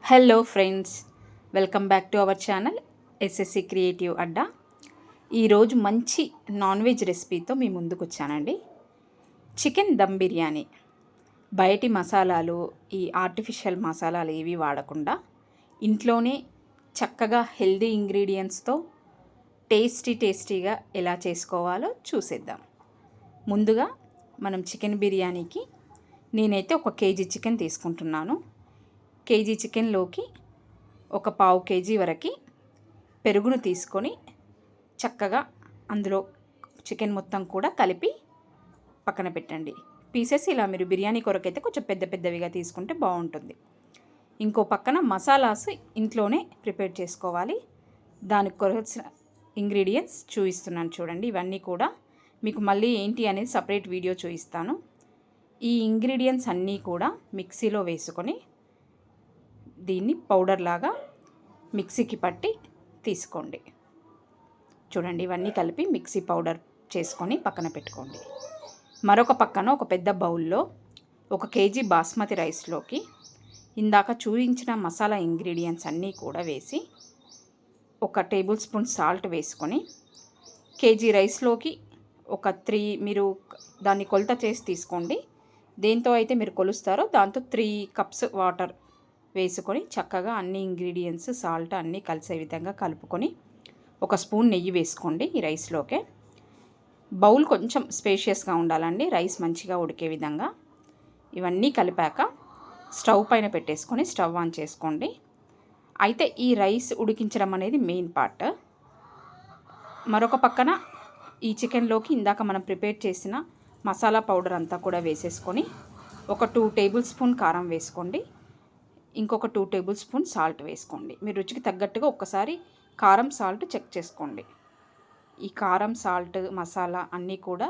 Hello friends, welcome back to our channel SSC creative Adda. ఈరోజు మంచి non veg రెసిపీతో మీ ముందుకు వచ్చానండి. చికెన్ దమ్ బిర్యానీ. బయటి మసాలాలు, ఈ ఆర్టిఫిషియల్ మసాలాలు ఏవి వాడకుండా ఇంట్లోనే చక్కగా హెల్దీ ఇంగ్రీడియంట్స్తో టేస్టీగా ఎలా చేసుకోవాలో చూసేద్దాం. ముందుగా మనం చికెన్ బిర్యానీకి నేనైతే 1 కేజీ చికెన్ తీసుకుంటున్నాను. కేజీ చికెన్లోకి 1/4 కేజీ వరకు పెరుగును తీసుకొని చక్కగా అందులో చికెన్ మొత్తం కూడా కలిపి పక్కన పెట్టండి. పీసెస్ ఇలా మీరు బిర్యానీ కొరకైతే కొంచెం పెద్దవిగా తీసుకుంటే బాగుంటుంది. ఇంకో పక్కన మసాలాస్ ఇంట్లోనే ప్రిపేర్ చేసుకోవాలి. దానికి కొరచిన ఇంగ్రీడియంట్స్ చూపిస్తున్నాను చూడండి. ఇవన్నీ కూడా మీకు మళ్ళీ ఏంటి అనేది సపరేట్ వీడియో చూపిస్తాను. ఈ ఇంగ్రీడియంట్స్ అన్నీ కూడా మిక్సీలో వేసుకొని దీన్ని పౌడర్ లాగా మిక్సీకి పట్టి తీసుకోండి. చూడండి, ఇవన్నీ కలిపి మిక్సీ పౌడర్ చేసుకొని పక్కన పెట్టుకోండి. మరొక పక్కన ఒక పెద్ద బౌల్లో 1 కేజీ బాస్మతి రైస్లోకి ఇందాక చూపించిన మసాలా ఇంగ్రీడియంట్స్ అన్నీ కూడా వేసి 1 టేబుల్ స్పూన్ సాల్ట్ వేసుకొని కేజీ రైస్లోకి ఒక 3 మీరు దాన్ని కొలత చేసి తీసుకోండి. దేంతో అయితే మీరు కొలుస్తారో దాంతో 3 కప్స్ వాటర్ వేసుకొని చక్కగా అన్ని ఇంగ్రీడియంట్స్ సాల్ట్ అన్నీ కలిసే విధంగా కలుపుకొని 1 స్పూన్ నెయ్యి వేసుకోండి ఈ రైస్లోకే. బౌల్ కొంచెం స్పేషియస్గా ఉండాలండి, రైస్ మంచిగా ఉడికే విధంగా. ఇవన్నీ కలిపాక స్టవ్ పైన పెట్టేసుకొని స్టవ్ ఆన్ చేసుకోండి. అయితే ఈ రైస్ ఉడికించడం అనేది మెయిన్ పార్ట్. మరొక పక్కన ఈ చికెన్లోకి ఇందాక మనం ప్రిపేర్ చేసిన మసాలా పౌడర్ అంతా కూడా వేసేసుకొని ఒక 2 టేబుల్ స్పూన్ కారం వేసుకోండి. ఇంకొక 2 టేబుల్ స్పూన్ సాల్ట్ వేసుకోండి. మీ రుచికి తగ్గట్టుగా ఒక్కసారి కారం సాల్ట్ చెక్ చేసుకోండి. ఈ కారం సాల్ట్ మసాలా అన్నీ కూడా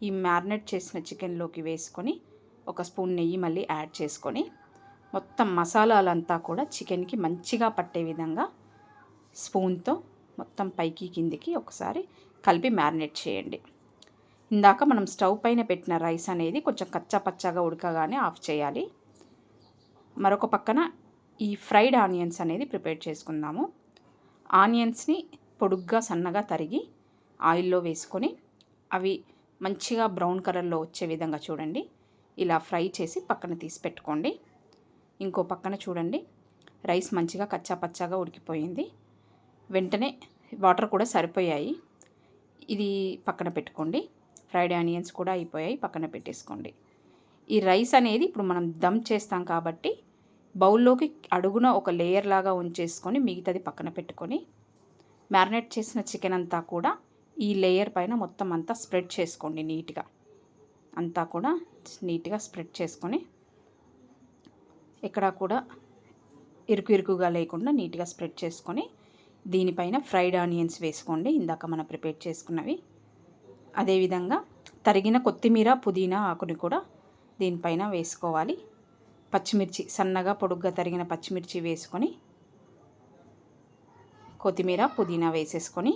ఈ మ్యారినేట్ చేసిన చికెన్లోకి వేసుకొని 1 స్పూన్ నెయ్యి మళ్ళీ యాడ్ చేసుకొని మొత్తం మసాలాలంతా కూడా చికెన్కి మంచిగా పట్టే విధంగా స్పూన్తో మొత్తం పైకి కిందికి ఒకసారి కలిపి మ్యారినేట్ చేయండి. ఇందాక మనం స్టవ్ పైన పెట్టిన రైస్ అనేది కొంచెం కచ్చా పచ్చాగా ఉడకగానే ఆఫ్ చేయాలి. మరొక పక్కన ఈ ఫ్రైడ్ ఆనియన్స్ అనేది ప్రిపేర్ చేసుకుందాము. ఆనియన్స్ని పొడుగ్గా సన్నగా తరిగి ఆయిల్లో వేసుకొని అవి మంచిగా బ్రౌన్ కలర్లో వచ్చే విధంగా చూడండి ఇలా ఫ్రై చేసి పక్కన తీసి పెట్టుకోండి. ఇంకో పక్కన చూడండి, రైస్ మంచిగా కచ్చా పచ్చాగా ఉడికిపోయింది. వెంటనే వాటర్ కూడా సరిపోయాయి. ఇది పక్కన పెట్టుకోండి. ఫ్రైడ్ ఆనియన్స్ కూడా అయిపోయాయి, పక్కన పెట్టేసుకోండి. ఈ రైస్ అనేది ఇప్పుడు మనం దమ్ చేస్తాం కాబట్టి బౌల్లోకి అడుగున ఒక లేయర్ లాగా ఉంచేసుకొని మిగతాది పక్కన పెట్టుకొని మ్యారినేట్ చేసిన చికెన్ అంతా కూడా ఈ లేయర్ పైన మొత్తం అంతా స్ప్రెడ్ చేసుకోండి. నీట్గా అంతా కూడా నీట్గా స్ప్రెడ్ చేసుకొని ఎక్కడా కూడా ఇరుకుగా లేకుండా నీట్గా స్ప్రెడ్ చేసుకొని దీనిపైన ఫ్రైడ్ ఆనియన్స్ వేసుకోండి, ఇందాక మనం ప్రిపేర్ చేసుకున్నవి. అదేవిధంగా తరిగిన కొత్తిమీర పుదీనా ఆకుని కూడా దీనిపైన వేసుకోవాలి. పచ్చిమిర్చి సన్నగా పొడుగ్గా తరిగిన పచ్చిమిర్చి వేసుకొని కొత్తిమీర పుదీనా వేసేసుకొని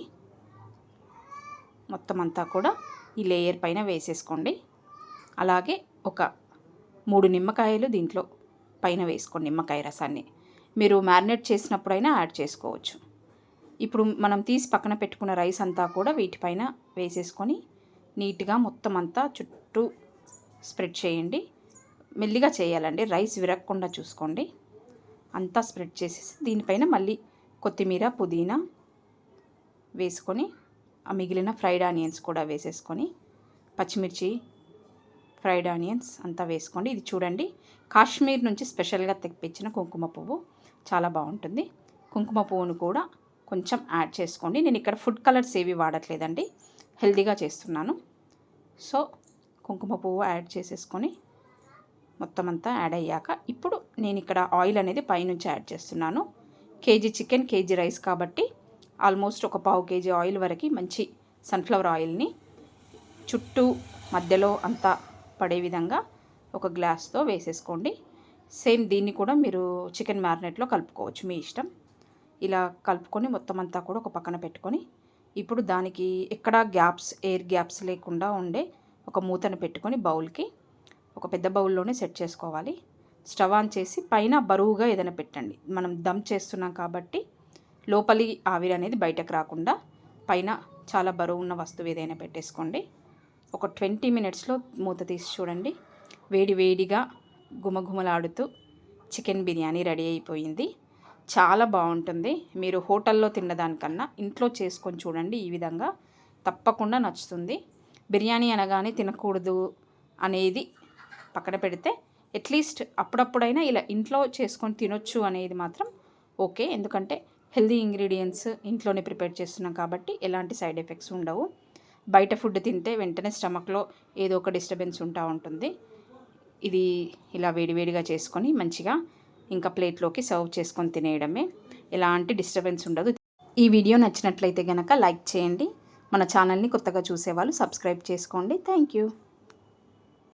మొత్తం అంతా కూడా ఈ లేయర్ పైన వేసేసుకోండి. అలాగే ఒక 3 నిమ్మకాయలు దీంట్లో పైన వేసుకోండి. నిమ్మకాయ రసాన్ని మీరు మ్యారినేట్ చేసినప్పుడైనా యాడ్ చేసుకోవచ్చు. ఇప్పుడు మనం తీసి పక్కన పెట్టుకున్న రైస్ అంతా కూడా వీటిపైన వేసేసుకొని నీట్గా మొత్తం అంతా చుట్టూ స్ప్రెడ్ చేయండి. మెల్లిగా చేయాలండి, రైస్ విరగకుండా చూసుకోండి. అంతా స్ప్రెడ్ చేసేసి దీనిపైన మళ్ళీ కొత్తిమీర పుదీనా వేసుకొని ఆ మిగిలిన ఫ్రైడ్ ఆనియన్స్ కూడా వేసేసుకొని పచ్చిమిర్చి ఫ్రైడ్ ఆనియన్స్ అంతా వేసుకోండి. ఇది చూడండి, కాశ్మీర్ నుంచి స్పెషల్గా తెప్పించిన కుంకుమ పువ్వు చాలా బాగుంటుంది. కుంకుమ పువ్వును కూడా కొంచెం యాడ్ చేసుకోండి. నేను ఇక్కడ ఫుడ్ కలర్స్ ఏవి వాడట్లేదండి, హెల్తీగా చేస్తున్నాను. సో కుంకుమ పువ్వు యాడ్ చేసేసుకొని మొత్తం అంతా యాడ్ అయ్యాక ఇప్పుడు నేను ఇక్కడ ఆయిల్ అనేది పైనుంచి యాడ్ చేస్తున్నాను. కేజీ చికెన్ కేజీ రైస్ కాబట్టి ఆల్మోస్ట్ 1/4 కేజీ ఆయిల్ వరకు మంచి సన్ఫ్లవర్ ఆయిల్ని చుట్టూ మధ్యలో అంతా పడే విధంగా ఒక గ్లాస్తో వేసేసుకోండి. సేమ్ దీన్ని కూడా మీరు చికెన్ మ్యారినేట్లో కలుపుకోవచ్చు, మీ ఇష్టం. ఇలా కలుపుకొని మొత్తం అంతా కూడా ఒక పక్కన పెట్టుకొని ఇప్పుడు దానికి ఎక్కడా ఎయిర్ గ్యాప్స్ లేకుండా ఉండే ఒక మూతను పెట్టుకొని బౌల్కి ఒక పెద్ద బౌల్లోనే సెట్ చేసుకోవాలి. స్టవ్ ఆన్ చేసి పైన బరువుగా ఏదైనా పెట్టండి. మనం దమ్ చేస్తున్నాం కాబట్టి లోపలి ఆవిరి అనేది బయటకు రాకుండా పైన చాలా బరువు ఉన్న వస్తువు ఏదైనా పెట్టేసుకోండి. ఒక 20 మినిట్స్లో మూత తీసి చూడండి. వేడి వేడిగా గుమగుమలాడుతూ చికెన్ బిర్యానీ రెడీ అయిపోయింది. చాలా బాగుంటుంది. మీరు హోటల్లో తిన్నదానికన్నా ఇంట్లో చేసుకొని చూడండి. ఈ విధంగా తప్పకుండా నచ్చుతుంది. బిర్యానీ అనగానే తినకూడదు అనేది పక్కన పెడితే అట్లీస్ట్ అప్పుడప్పుడైనా ఇలా ఇంట్లో చేసుకొని తినొచ్చు అనేది మాత్రం ఓకే. ఎందుకంటే హెల్దీ ఇంగ్రీడియంట్స్ ఇంట్లోనే ప్రిపేర్ చేస్తున్నాం కాబట్టి ఎలాంటి సైడ్ ఎఫెక్ట్స్ ఉండవు. బయట ఫుడ్ తింటే వెంటనే స్టమక్లో ఏదో ఒక డిస్టర్బెన్స్ ఉంటుంది. ఇది ఇలా వేడివేడిగా చేసుకొని మంచిగా ఇంకా ప్లేట్లోకి సర్వ్ చేసుకొని తినేయడమే. ఎలాంటి డిస్టర్బెన్స్ ఉండదు. ఈ వీడియో నచ్చినట్లయితే కనుక లైక్ చేయండి. మన ఛానల్ని కొత్తగా చూసేవాళ్ళు సబ్స్క్రైబ్ చేసుకోండి. Thank you.